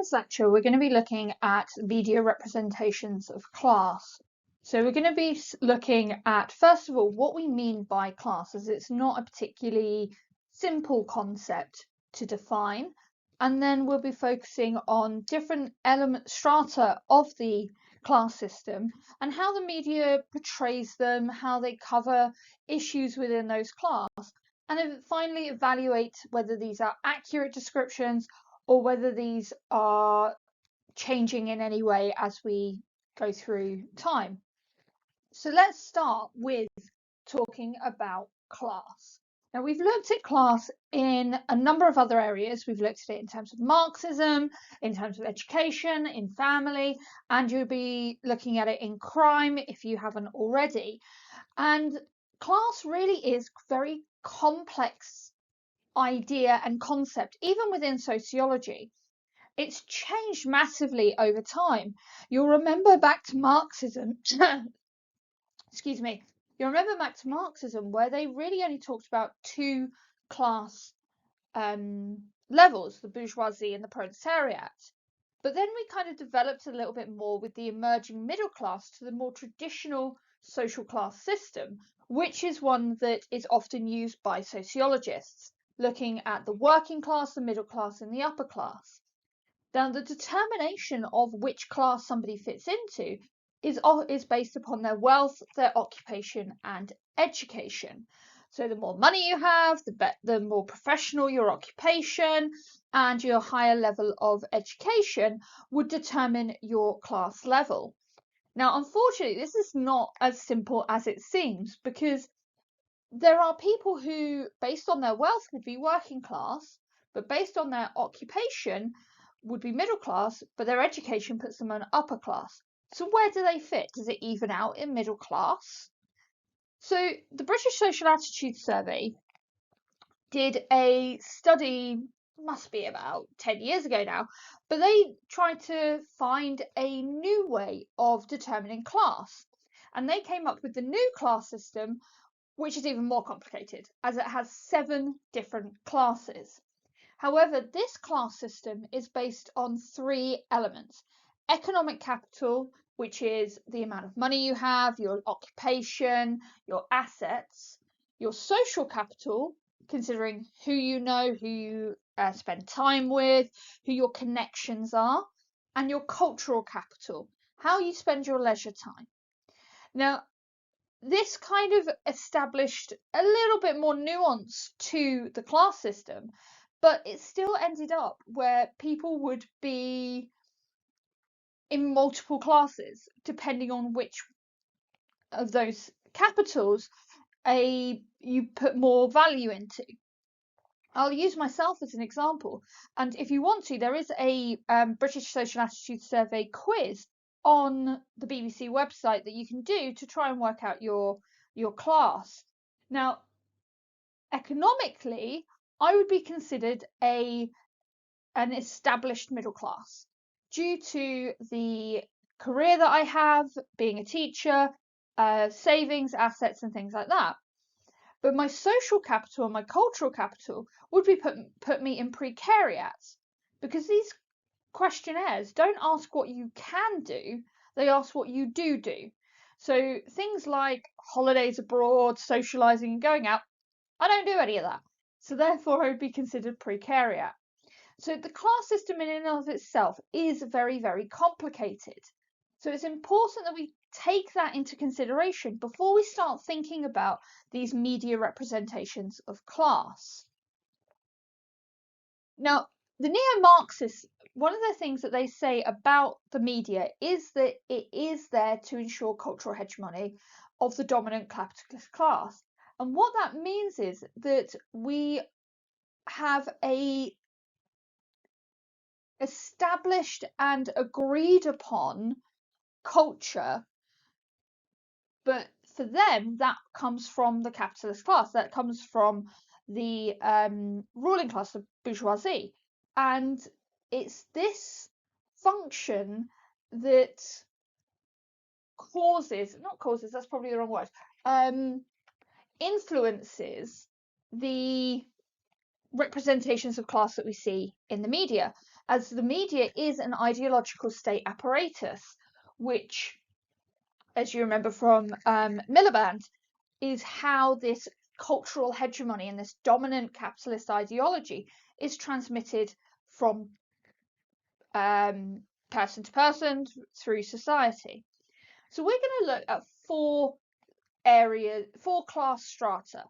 this lecture, we're going to be looking at media representations of class. So we're going to be looking at, first of all, what we mean by class, as it's not a particularly simple concept to define. And then we'll be focusing on different strata of the class system and how the media portrays them, how they cover issues within those class, and then finally evaluate whether these are accurate descriptions or whether these are changing in any way as we go through time. So let's start with talking about class. Now, we've looked at class in a number of other areas. We've looked at it in terms of Marxism, in terms of education, in family, and you'll be looking at it in crime if you haven't already. And class really is very complex idea and concept, even within sociology. It's changed massively over time. You'll remember back to Marxism, excuse me, you'll remember back to Marxism where they really only talked about two class levels, the bourgeoisie and the proletariat. But then we kind of developed a little bit more with the emerging middle class to the more traditional social class system, which is one that is often used by sociologists, looking at the working class, the middle class, and the upper class. Now, the determination of which class somebody fits into is based upon their wealth, their occupation, and education. So the more money you have, the more professional your occupation and your higher level of education would determine your class level. Now, unfortunately, this is not as simple as it seems, because there are people who, based on their wealth, would be working class, but based on their occupation, would be middle class, but their education puts them on upper class. So where do they fit? Does it even out in middle class? So the British Social Attitude Survey did a study, must be about 10 years ago now, but they tried to find a new way of determining class. And they came up with the new class system, which is even more complicated, as it has 7 different classes. However, this class system is based on 3 elements: economic capital, which is the amount of money you have, your occupation, your assets; your social capital, considering who you know, who you spend time with, who your connections are; and your cultural capital, how you spend your leisure time. Now, this kind of established a little bit more nuance to the class system, but it still ended up where people would be in multiple classes depending on which of those capitals you put more value into. I'll use myself as an example, and if you want to, there is a British Social Attitude Survey quiz on the BBC website that you can do to try and work out your class. Now, economically, I would be considered an established middle class due to the career that I have, being a teacher, savings, assets, and things like that. But my social capital and my cultural capital would be put me in precariat, because these questionnaires don't ask what you can do, they ask what you do. So things like holidays abroad, socializing, and going out, I don't do any of that. So therefore I would be considered precariat. So the class system in and of itself is very, very complicated. So it's important that we take that into consideration before we start thinking about these media representations of class. Now, the neo-Marxists, one of the things that they say about the media is that it is there to ensure cultural hegemony of the dominant capitalist class. And what that means is that we have a established and agreed upon culture, but for them that comes from the capitalist class, that comes from the ruling class, the bourgeoisie, and it's this function that that's probably the wrong word, influences the representations of class that we see in the media. as the media is an ideological state apparatus, which, as you remember from Miliband, is how this cultural hegemony and this dominant capitalist ideology is transmitted from person to person through society. So we're going to look at four class strata.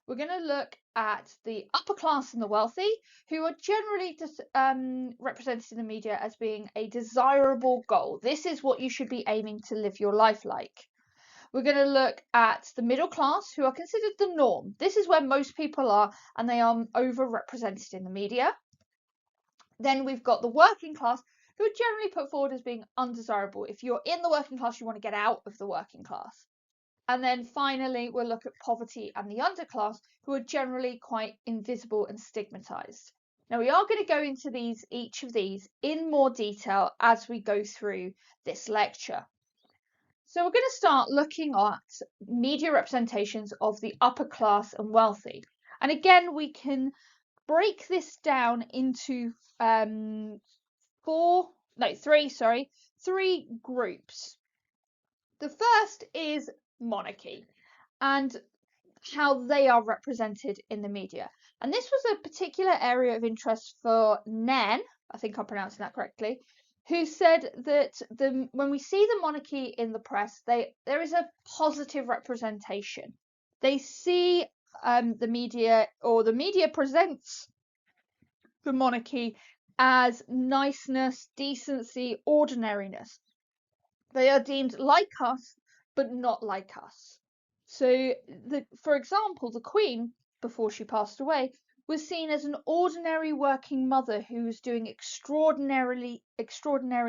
We're going to look at the upper class and the wealthy, who are generally represented in the media as being a desirable goal. This is what you should be aiming to live your life like. We're going to look at the middle class, who are considered the norm. This is where most people are, and they are overrepresented in the media. Then we've got the working class, who are generally put forward as being undesirable. If you're in the working class, you want to get out of the working class. And then finally, we'll look at poverty and the underclass, who are generally quite invisible and stigmatized. Now, we are going to go into each of these in more detail as we go through this lecture. So we're going to start looking at media representations of the upper class and wealthy. And again, we can break this down into three groups. The first is monarchy and how they are represented in the media. And this was a particular area of interest for Nen, I think I'm pronouncing that correctly, who said that when we see the monarchy in the press, there is a positive representation. They see the media presents the monarchy as niceness, decency, ordinariness. They are deemed like us, but not like us. So, for example, the Queen, before she passed away, was seen as an ordinary working mother who was doing extraordinary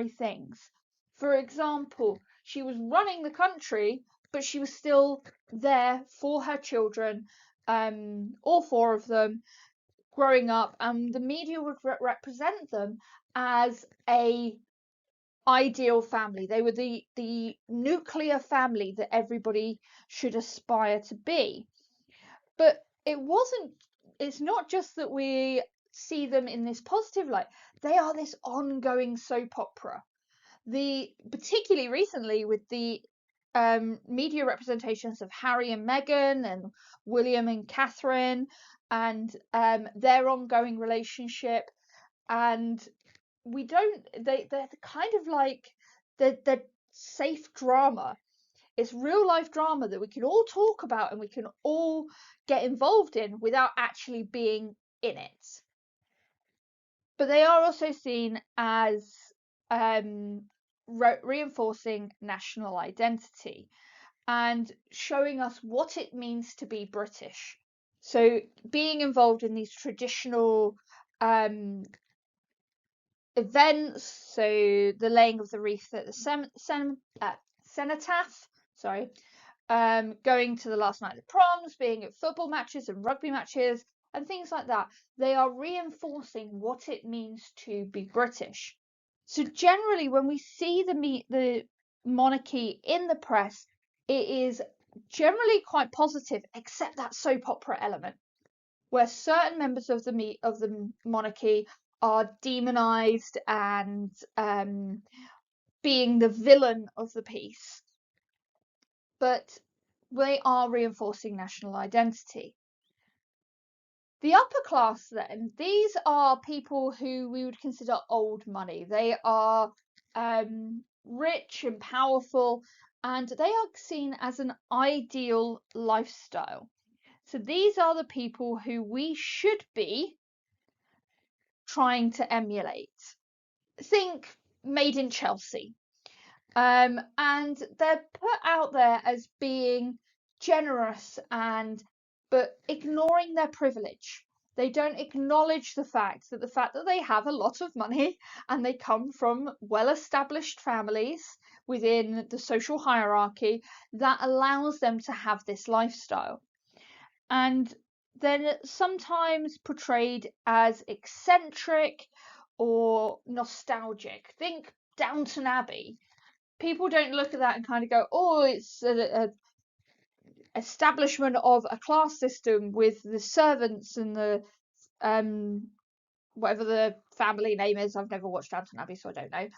things. For example, she was running the country, but she was still there for her children, all four of them, growing up, and the media would represent them as a ideal family. They were the nuclear family that everybody should aspire to be. But it's not just that we see them in this positive light. They are this ongoing soap opera. Particularly recently with the media representations of Harry and Meghan and William and Catherine and their ongoing relationship, and they're kind of like they're safe drama. It's real life drama that we can all talk about and we can all get involved in without actually being in it. But they are also seen as reinforcing national identity and showing us what it means to be British. So being involved in these traditional events, so the laying of the wreath at the cenotaph, going to the last night of the proms, being at football matches and rugby matches and things like that. They are reinforcing what it means to be British. So generally, when we see the monarchy in the press, it is generally quite positive, except that soap opera element, where certain members of the monarchy are demonized and being the villain of the piece. But they are reinforcing national identity. The upper class, then, these are people who we would consider old money. They are rich and powerful, and they are seen as an ideal lifestyle. So these are the people who we should be trying to emulate. Think Made in Chelsea. And they're put out there as being generous but ignoring their privilege. They don't acknowledge the fact that they have a lot of money and they come from well-established families within the social hierarchy that allows them to have this lifestyle. And then sometimes portrayed as eccentric or nostalgic. Think Downton Abbey. People don't look at that and kind of go, oh, it's a establishment of a class system with the servants and the whatever the family name is. I've never watched Downton Abbey, so I don't know.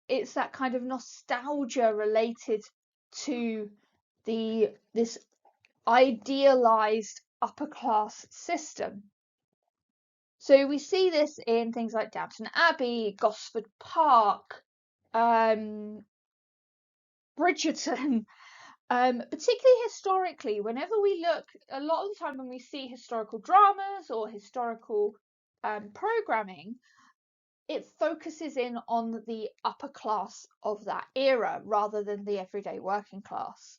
It's that kind of nostalgia related to this idealized upper class system. So we see this in things like Downton Abbey, Gosford Park, Bridgerton, particularly historically. Whenever we look, a lot of the time when we see historical dramas or historical programming, it focuses in on the upper class of that era rather than the everyday working class.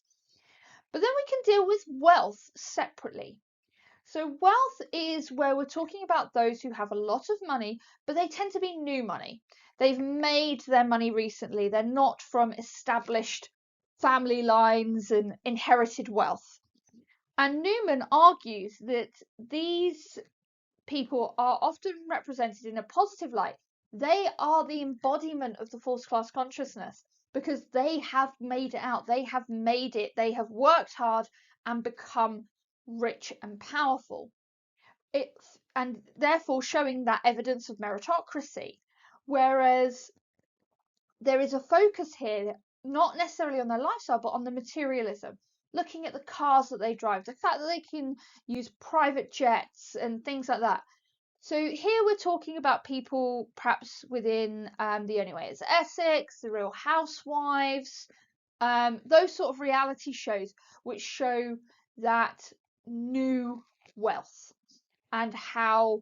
But then we can deal with wealth separately. So wealth is where we're talking about those who have a lot of money, but they tend to be new money. They've made their money recently. They're not from established family lines and inherited wealth. And Newman argues that these people are often represented in a positive light. They are the embodiment of the fourth class consciousness because they have made it out. They have made it. They have worked hard and become rich and powerful. And therefore showing that evidence of meritocracy. Whereas there is a focus here, not necessarily on their lifestyle, but on the materialism. Looking at the cars that they drive, the fact that they can use private jets and things like that. So here we're talking about people perhaps within The Only Way Is Essex, The Real Housewives, those sort of reality shows which show that new wealth and how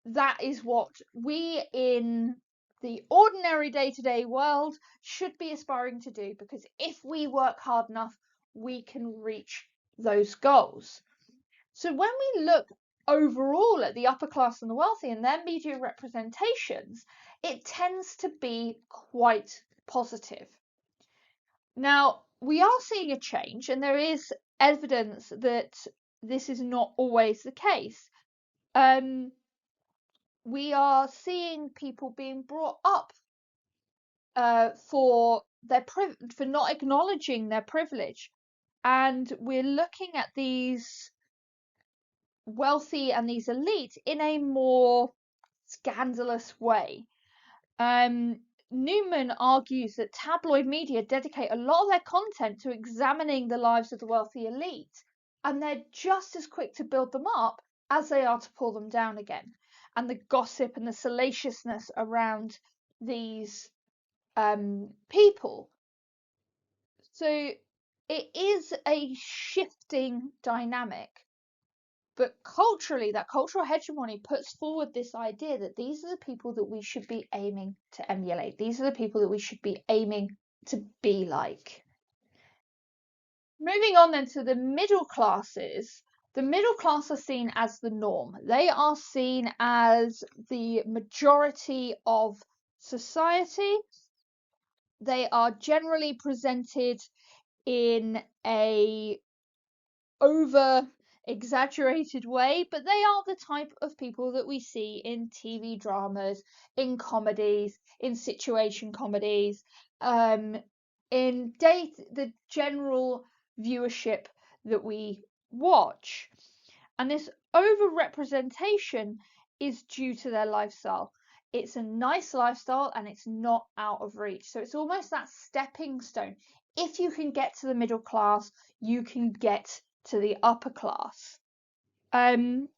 that is what we in the ordinary day-to-day world should be aspiring to do, because if we work hard enough, we can reach those goals. So when we look overall at the upper class and the wealthy and their media representations, it tends to be quite positive. Now, we are seeing a change, and there is evidence that this is not always the case. We are seeing people being brought up for not acknowledging their privilege, and we're looking at these wealthy and these elites in a more scandalous way. Newman argues that tabloid media dedicate a lot of their content to examining the lives of the wealthy elite, and they're just as quick to build them up as they are to pull them down again. And the gossip and the salaciousness around these people. So it is a shifting dynamic. But culturally, that cultural hegemony puts forward this idea that these are the people that we should be aiming to emulate. These are the people that we should be aiming to be like. Moving on then to the middle classes. The middle class are seen as the norm. They are seen as the majority of society. They are generally presented in a over exaggerated way, but they are the type of people that we see in TV dramas, in comedies, in situation comedies, in the general viewership that we watch. And this over-representation is due to their lifestyle. It's a nice lifestyle and it's not out of reach. So it's almost that stepping stone. If you can get to the middle class, you can get to the upper class. And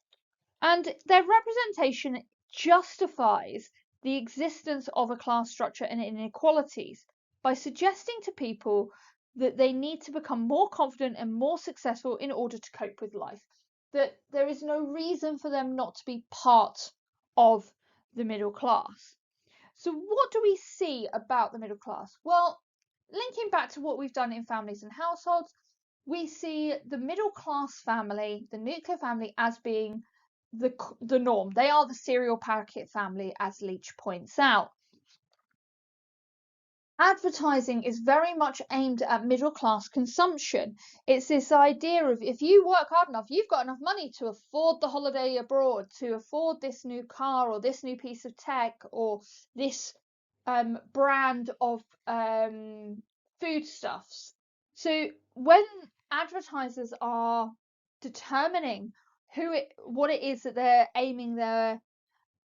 their representation justifies the existence of a class structure and inequalities by suggesting to people that they need to become more confident and more successful in order to cope with life. That there is no reason for them not to be part of the middle class. So what do we see about the middle class? Well, linking back to what we've done in families and households, we see the middle class family, the nuclear family, as being the norm. They are the cereal packet family, as Leach points out. Advertising is very much aimed at middle class consumption. It's this idea of if you work hard enough, you've got enough money to afford the holiday abroad, to afford this new car or this new piece of tech or this brand of foodstuffs. So when advertisers are determining what it is that they're aiming their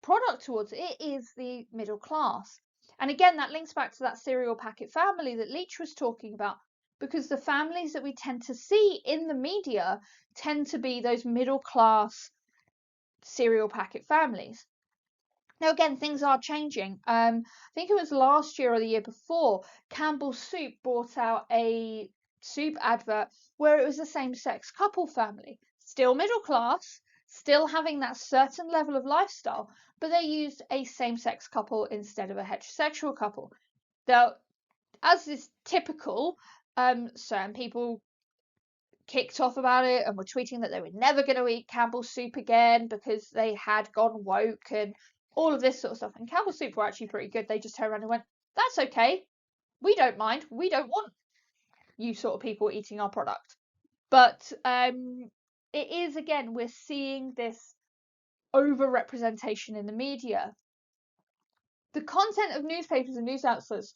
product towards, it is the middle class. And again, that links back to that cereal packet family that Leach was talking about, because the families that we tend to see in the media tend to be those middle class cereal packet families. Now, again, things are changing. I think it was last year or the year before, Campbell's Soup brought out a soup advert where it was a same-sex couple family, still middle class, still having that certain level of lifestyle, but they used a same-sex couple instead of a heterosexual couple. Now, as is typical, certain people kicked off about it and were tweeting that they were never going to eat Campbell's Soup again because they had gone woke and all of this sort of stuff. And Campbell's Soup were actually pretty good. They just turned around and went, that's okay. We don't mind. We don't want you sort of people eating our product. But it is, again, we're seeing this over-representation in the media. The content of newspapers and news outlets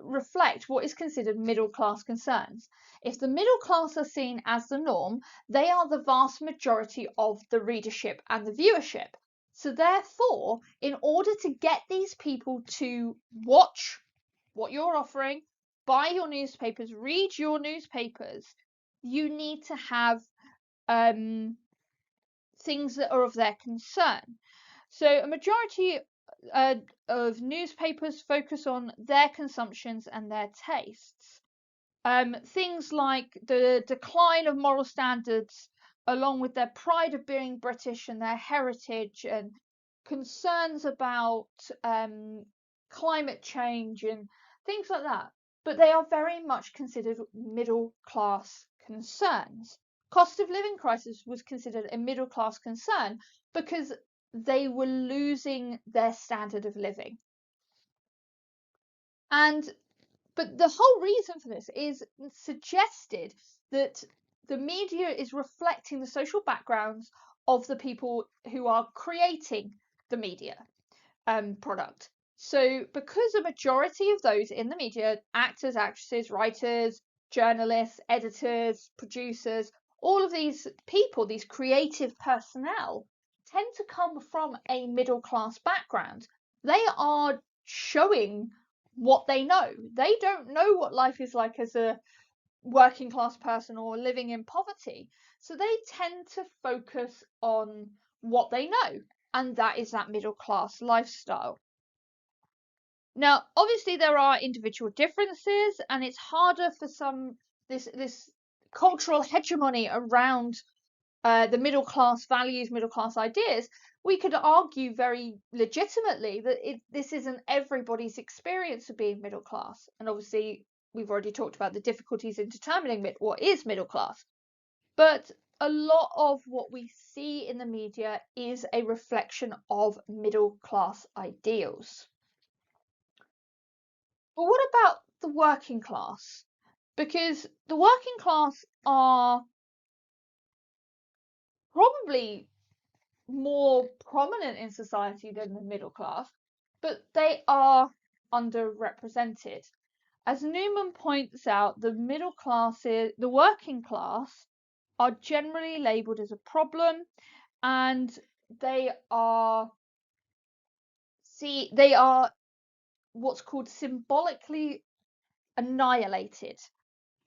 reflect what is considered middle class concerns. If the middle class are seen as the norm, they are the vast majority of the readership and the viewership. So therefore, in order to get these people to watch what you're offering, buy your newspapers, read your newspapers, you need to have things that are of their concern. So a majority of newspapers focus on their consumptions and their tastes. Things like the decline of moral standards, along with their pride of being British and their heritage, and concerns about climate change and things like that. But they are very much considered middle class concerns. Cost of living crisis was considered a middle class concern because they were losing their standard of living. But the whole reason for this is suggested that the media is reflecting the social backgrounds of the people who are creating the media product. So because a majority of those in the media, actors, actresses, writers, journalists, editors, producers, all of these people, these creative personnel, tend to come from a middle class background. They are showing what they know. They don't know what life is like as a working class person or living in poverty. So they tend to focus on what they know, and that is that middle class lifestyle. Now, obviously, there are individual differences, and it's harder for this cultural hegemony around the middle class values, middle class ideas. We could argue very legitimately that this isn't everybody's experience of being middle class, and obviously we've already talked about the difficulties in determining what is middle class. But a lot of what we see in the media is a reflection of middle class ideals. But what about the working class? Because the working class are probably more prominent in society than the middle class, but they are underrepresented. As Newman points out, the working class are generally labelled as a problem, and they are what's called symbolically annihilated.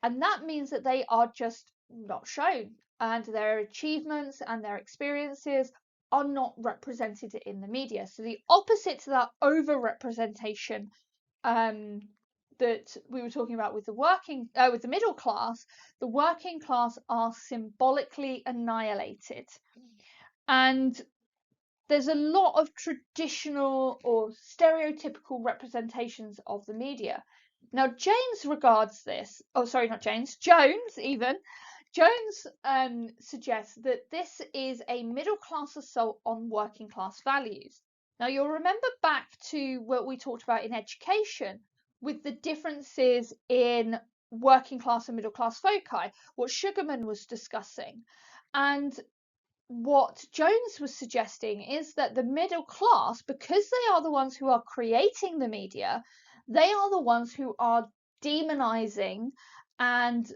And that means that they are just not shown, and their achievements and their experiences are not represented in the media. So the opposite to that overrepresentation that we were talking about with the middle class, the working class are symbolically annihilated. And there's a lot of traditional or stereotypical representations of the media. Now, James regards this, Jones even. Jones suggests that this is a middle class assault on working class values. Now, you'll remember back to what we talked about in education with the differences in working class and middle class foci, what Sugarman was discussing. And what Jones was suggesting is that the middle class, because they are the ones who are creating the media, they are the ones who are demonizing and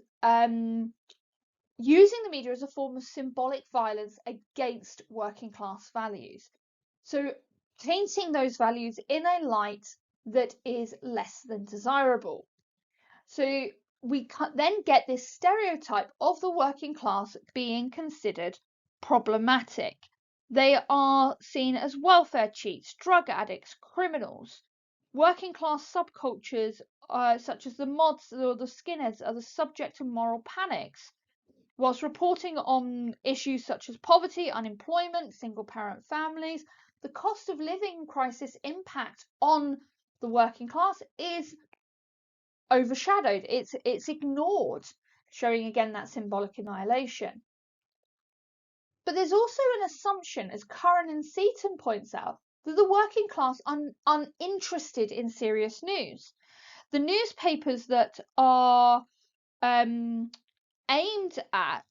using the media as a form of symbolic violence against working class values. So painting those values in a light that is less than desirable. So we then get this stereotype of the working class being considered problematic. They are seen as welfare cheats, drug addicts, criminals. Working class subcultures, such as the mods or the skinheads, are the subject of moral panics. Whilst reporting on issues such as poverty, unemployment, single parent families, the cost of living crisis impact on the working class is overshadowed. It's ignored, showing again that symbolic annihilation. But there's also an assumption, as Curran and Seaton points out, that the working class are uninterested in serious news. The newspapers that are aimed at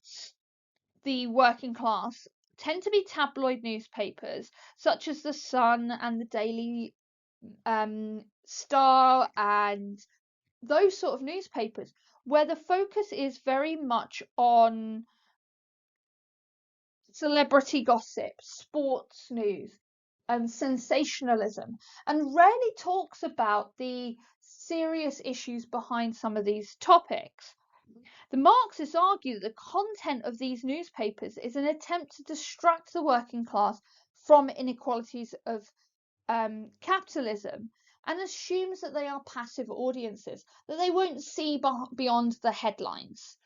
the working class tend to be tabloid newspapers, such as the Sun and the Daily Star and those sort of newspapers, where the focus is very much on celebrity gossip, sports news, and sensationalism, and rarely talks about the serious issues behind some of these topics. The Marxists argue that the content of these newspapers is an attempt to distract the working class from inequalities of capitalism, and assumes that they are passive audiences, that they won't see beyond the headlines.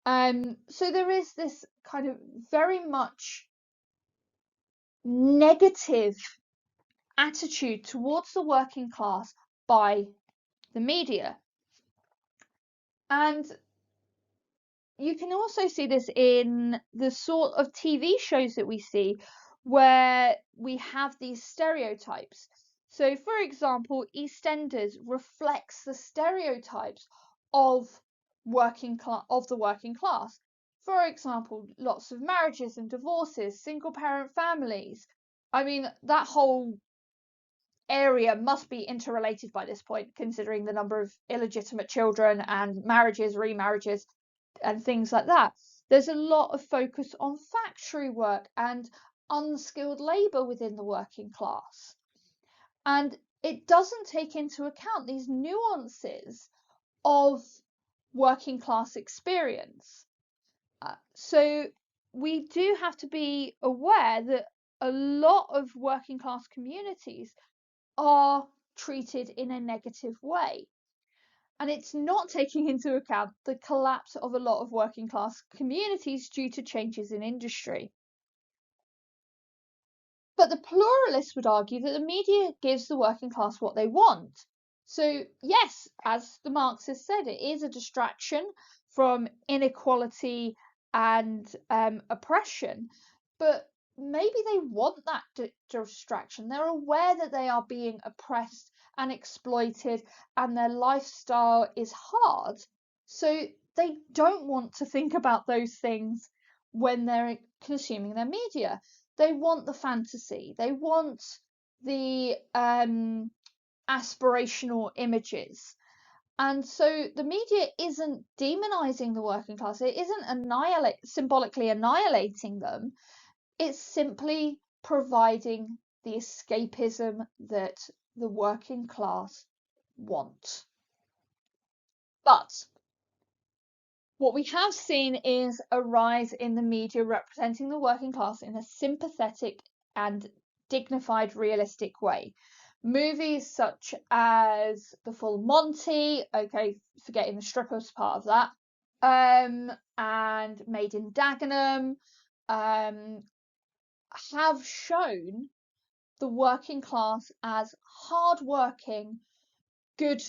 So there is this kind of very much negative attitude towards the working class by the media. And you can also see this in the sort of TV shows that we see where we have these stereotypes. So, for example, EastEnders reflects the stereotypes of the working class. For example, lots of marriages and divorces, single parent families. I mean, that whole area must be interrelated by this point, considering the number of illegitimate children and marriages, remarriages, and things like that. There's a lot of focus on factory work and unskilled labour within the working class. And it doesn't take into account these nuances of working class experience. So we do have to be aware that a lot of working class communities are treated in a negative way. And it's not taking into account the collapse of a lot of working class communities due to changes in industry. But the pluralists would argue that the media gives the working class what they want. So, yes, as the Marxists said, it is a distraction from inequality and oppression, but maybe they want that distraction. They're aware that they are being oppressed and exploited and their lifestyle is hard. So they don't want to think about those things when they're consuming their media. They want the fantasy. They want the aspirational images. And so the media isn't demonizing the working class. It isn't symbolically annihilating them. It's simply providing the escapism that the working class want. But what we have seen is a rise in the media representing the working class in a sympathetic and dignified, realistic way. Movies such as The Full Monty, okay, forgetting the strippers part of that, and Made in Dagenham, have shown the working class as hard-working, good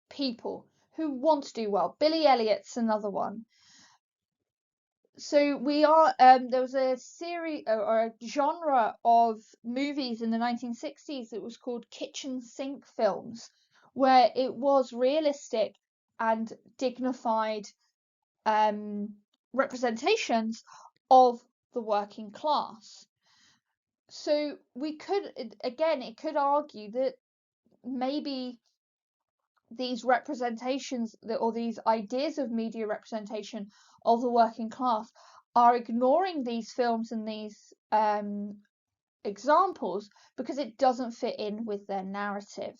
people who want to do well. Billy Elliot's another one. So we are there was a series or a genre of movies in the 1960s that was called kitchen sink films, where it was realistic and dignified representations of the working class. So we could, again, it could argue that maybe these representations or these ideas of media representation of the working class are ignoring these films and these examples because it doesn't fit in with their narrative.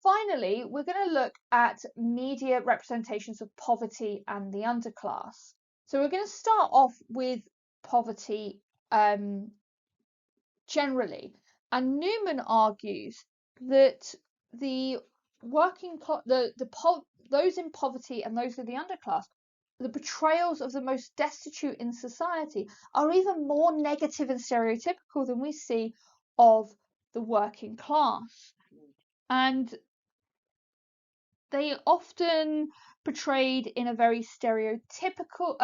Finally, we're going to look at media representations of poverty and the underclass. So we're going to start off with poverty generally, and Newman argues that the those in poverty and those of the underclass, the portrayals of the most destitute in society are even more negative and stereotypical than we see of the working class. And they often portrayed in a very statistical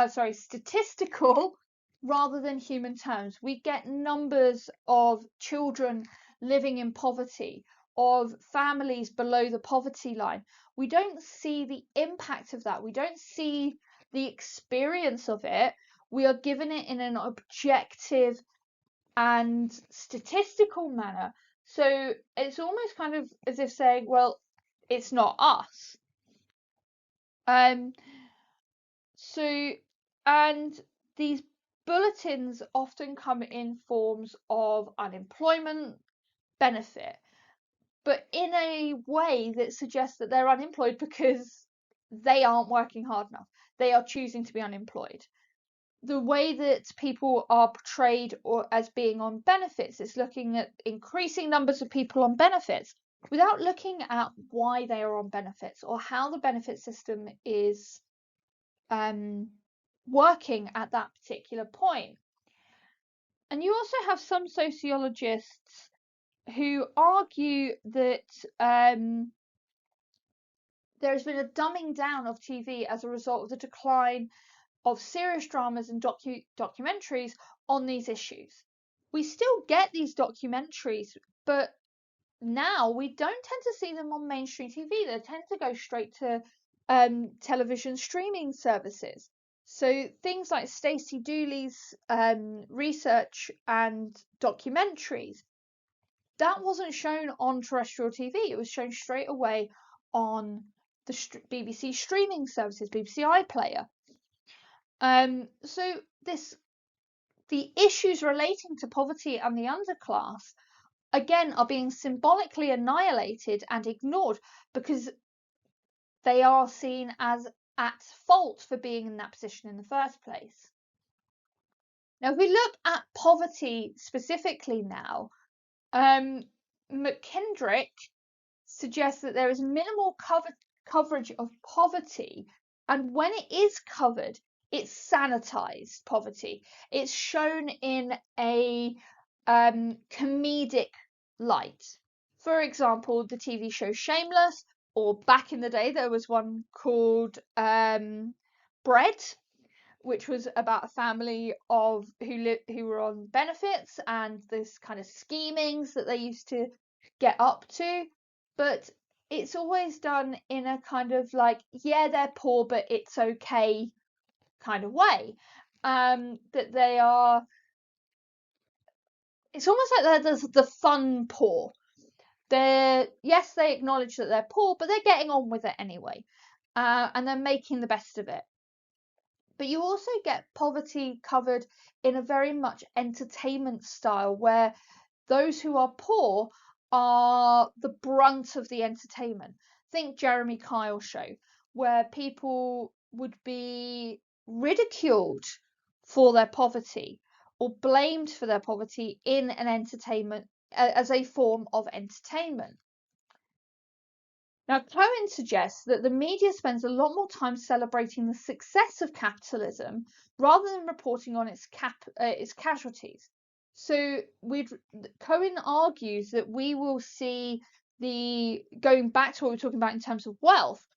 rather than human terms. We get numbers of children living in poverty, of families below the poverty line. We don't see the impact of that. We don't see the experience of it. We are given it in an objective and statistical manner. So it's almost kind of as if saying, well, it's not us. So, and these bulletins often come in forms of unemployment benefit, but in a way that suggests that they're unemployed because they aren't working hard enough. They are choosing to be unemployed. The way that people are portrayed or as being on benefits is looking at increasing numbers of people on benefits without looking at why they are on benefits or how the benefit system is working at that particular point. And you also have some sociologists who argue that there has been a dumbing down of TV as a result of the decline of serious dramas and documentaries on these issues. We still get these documentaries, but now we don't tend to see them on mainstream TV. They tend to go straight to television streaming services. So things like Stacey Dooley's research and documentaries, that wasn't shown on terrestrial TV. It was shown straight away on the BBC streaming services, BBC iPlayer. So the issues relating to poverty and the underclass, again, are being symbolically annihilated and ignored because they are seen as at fault for being in that position in the first place. Now, if we look at poverty specifically now, McKendrick suggests that there is minimal coverage of poverty, and when it is covered, it's sanitized poverty. It's shown in a comedic light. For example, the TV show Shameless, or back in the day there was one called Bread, which was about a family of who were on benefits and this kind of schemings that they used to get up to. But it's always done in a kind of like, yeah, they're poor, but it's okay kind of way. That they are, it's almost like they're the fun poor. Yes, they acknowledge that they're poor, but they're getting on with it anyway. And they're making the best of it. But you also get poverty covered in a very much entertainment style where those who are poor are the brunt of the entertainment. Think Jeremy Kyle show, where people would be ridiculed for their poverty or blamed for their poverty in an entertainment as a form of entertainment. Now, Cohen suggests that the media spends a lot more time celebrating the success of capitalism rather than reporting on its casualties. So Cohen argues that we will see going back to what we were talking about in terms of wealth,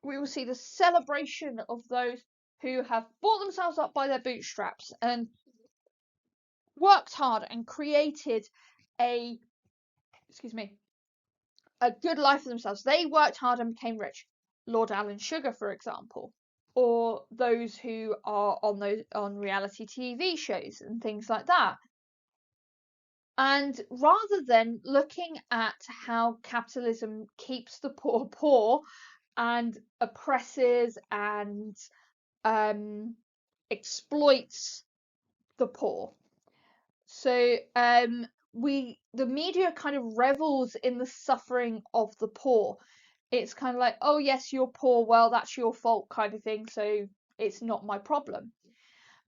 we will see the celebration of those who have brought themselves up by their bootstraps and worked hard and created a good life for themselves. They worked hard and became rich. Lord Alan Sugar, for example, or those who are on reality TV shows and things like that. And rather than looking at how capitalism keeps the poor poor and oppresses and exploits the poor. So the media kind of revels in the suffering of the poor. It's kind of like, oh yes, you're poor, well that's your fault kind of thing, so it's not my problem.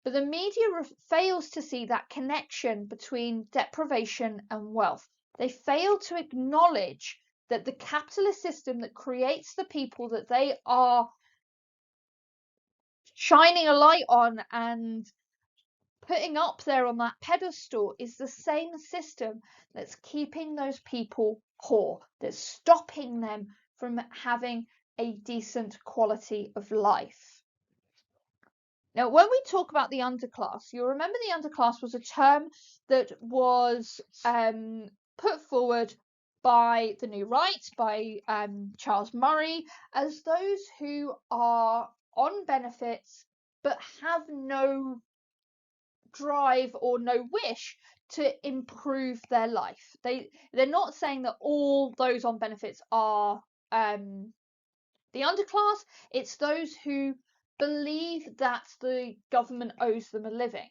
But the media fails to see that connection between deprivation and wealth. They fail to acknowledge that the capitalist system that creates the people that they are shining a light on and putting up there on that pedestal is the same system that's keeping those people poor, that's stopping them from having a decent quality of life. Now, when we talk about the underclass, you'll remember the underclass was a term that was put forward by the New Right, by Charles Murray, as those who are on benefits but have no drive or no wish to improve their life. They're not saying that all those on benefits are the underclass. It's those who believe that the government owes them a living.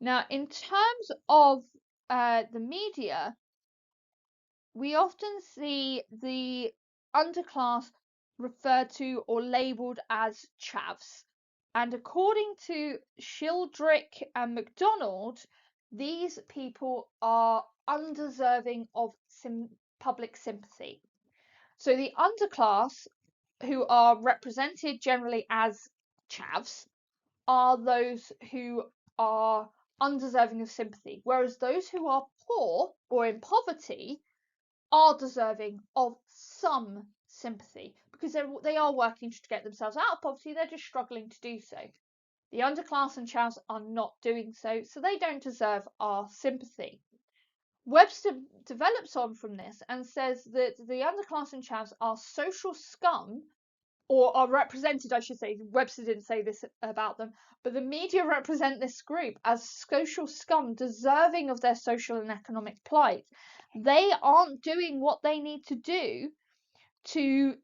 Now, in terms of the media, we often see the underclass referred to or labelled as chavs. And according to Shildrick and MacDonald, these people are undeserving of public sympathy. So the underclass, who are represented generally as chavs, are those who are undeserving of sympathy, whereas those who are poor or in poverty are deserving of some sympathy because they are working to get themselves out of poverty. They're just struggling to do so. The underclass and chavs are not doing so, so they don't deserve our sympathy. Webster develops on from this and says that the underclass and chavs are social scum, or are represented, I should say. Webster didn't say this about them, but the media represent this group as social scum, deserving of their social and economic plight. They aren't doing what they need to do to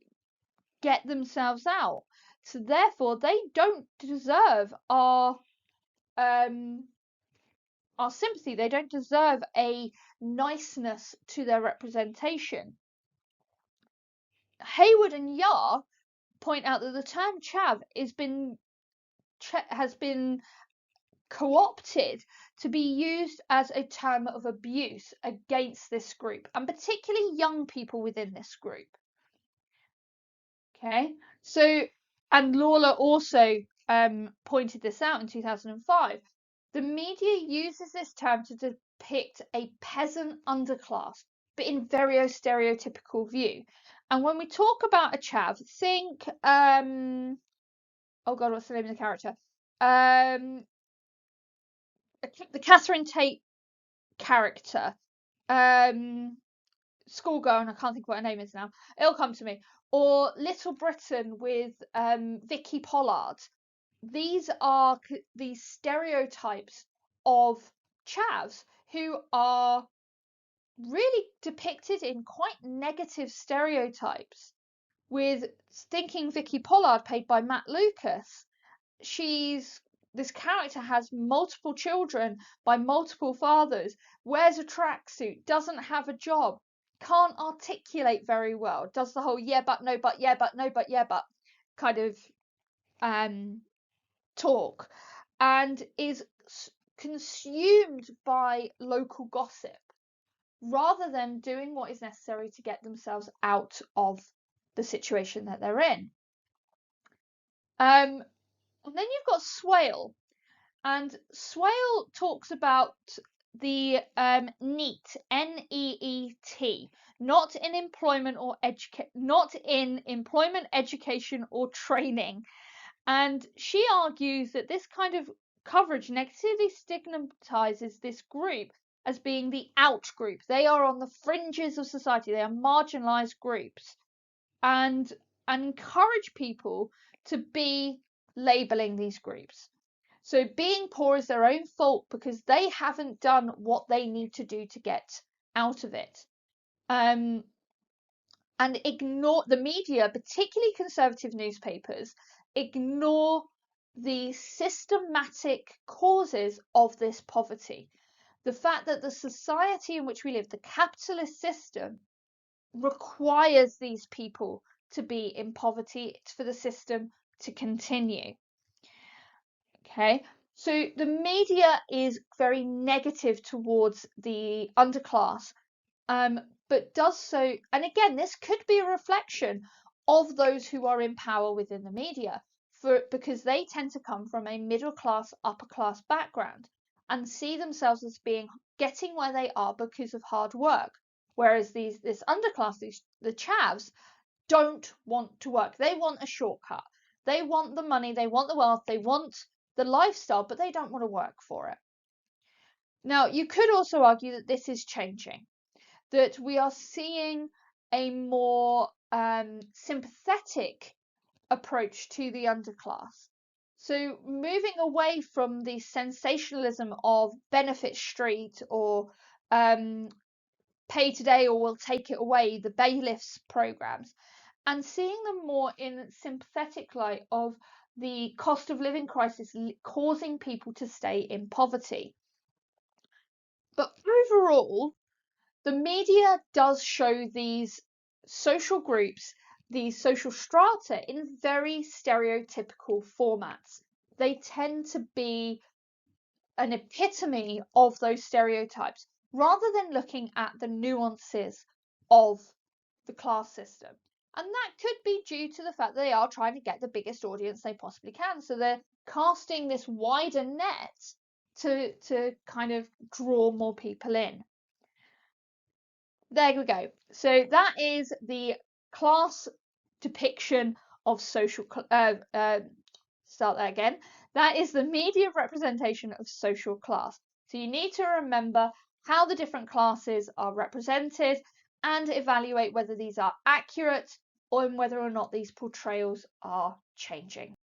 get themselves out, so therefore they don't deserve our sympathy. They don't deserve a niceness to their representation. Hayward and Yar point out that the term chav has been co-opted to be used as a term of abuse against this group, and particularly young people within this group. Okay, so, and Lawler also pointed this out in 2005. The media uses this term to depict a peasant underclass, but in very stereotypical view. And when we talk about a chav, think oh god, what's the name of the character? The Catherine Tate character, schoolgirl, and I can't think of what her name is now. It'll come to me. Or Little Britain with Vicky Pollard. These are these stereotypes of chavs who are really depicted in quite negative stereotypes. With Stinking Vicky Pollard, played by Matt Lucas, this character has multiple children by multiple fathers, wears a tracksuit, doesn't have a job, can't articulate very well, does the whole yeah but no but yeah but no but yeah but kind of talk, and is consumed by local gossip rather than doing what is necessary to get themselves out of the situation that they're in. And then you've got Swale, and Swale talks about the NEET, NEET, not in employment, education, or training. And she argues that this kind of coverage negatively stigmatizes this group as being the out group. They are on the fringes of society. They are marginalized groups, and encourage people to be labeling these groups. So being poor is their own fault because they haven't done what they need to do to get out of it. And ignore the media, particularly conservative newspapers, ignore the systematic causes of this poverty. The fact that the society in which we live, the capitalist system, requires these people to be in poverty for the system to continue. Okay, so the media is very negative towards the underclass, but does so, and again, this could be a reflection of those who are in power within the media, because they tend to come from a middle class, upper class background and see themselves as getting where they are because of hard work, whereas this underclass, the chavs, don't want to work. They want a shortcut. They want the money, they want the wealth, they want the lifestyle, but they don't want to work for it. Now, you could also argue that this is changing, that we are seeing a more sympathetic approach to the underclass. So moving away from the sensationalism of benefit street or pay today or we'll take it away, the bailiffs programs, and seeing them more in sympathetic light of the cost of living crisis causing people to stay in poverty. But overall, the media does show these social groups, these social strata, in very stereotypical formats. They tend to be an epitome of those stereotypes rather than looking at the nuances of the class system. And that could be due to the fact that they are trying to get the biggest audience they possibly can. So they're casting this wider net to kind of draw more people in. There we go. So that is the class depiction of social, start that again. That is the media representation of social class. So you need to remember how the different classes are represented and evaluate whether these are accurate or whether or not these portrayals are changing.